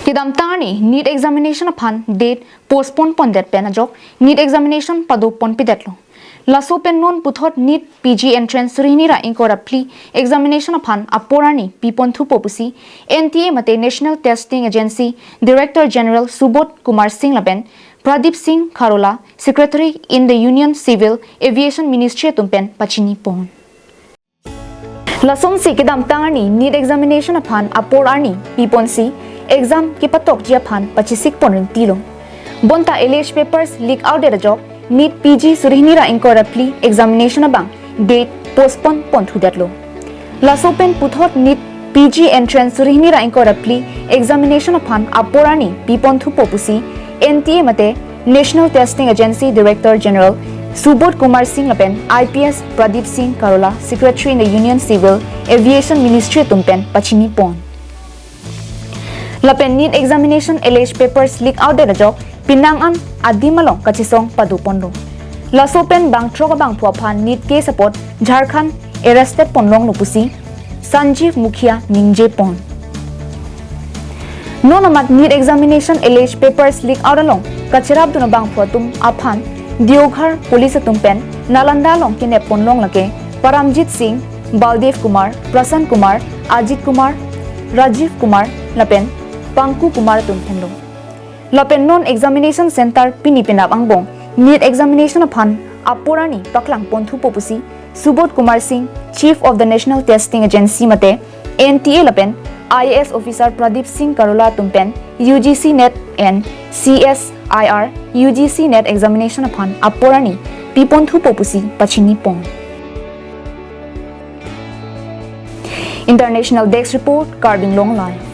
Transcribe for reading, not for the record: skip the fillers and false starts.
Kidam tani NEET examination upon date postpone pon that pen a job NEET examination pado pon pidetlo. Laso pen non puthot NEET PG Entrance rinira inkora pli examination upon aporani pipon thupo pusi NTA mate National Testing Agency Director General Subodh Kumar Singh Laben Pradeep Singh Kharola Secretary in the Union Civil Aviation Ministry tumpen pachini pon. Lasom si kidam tangani NEET examination upon aporani pipon si exam ki patok Japan pachisik ponrin tilong. Bonta LH papers leak out de job NEET PG surihnira inkora pli examination abang date postpone pon thudatlo. Laso pen puthot NEET PG Entrance surihnira inkora pli examination upon aporani pipon thupo pusi NTA mate National Testing Agency Director General Subodh Kumar Singh Lapen IPS Pradeep Singh Kharola Secretary in the Union Civil Aviation Ministry tumpen pachini pon. Lapen NEET examination LH papers leak out de job pinangan adimalong kachisong padupondo. Lasopen bang troka bang puapan NEET case apot Jharkhand arrested ponlong lupusi Sanjeev Mukhia Ningje pon. No namat NEET examination LH papers leak out along kachirab duna bang puatum aphan Dioghar police tumpen Nalanda long kine ponlong lake Paramjit Singh Baldev Kumar Prasan Kumar Ajit Kumar Rajiv Kumar Lapen Pangku Kumar tumpenlo. Lapen non examination center pinipinap angbong NEET examination upon aporani paklang ponthu popusi Subodh Kumar Singh Chief of the National Testing Agency mate NTA Lapen IAS officer Pradeep Singh Kharola tumpen UGC NET and CSIR UGC NET examination upon aporani piponthu popusi pachini pon. International Desk Report Carbin Long Life.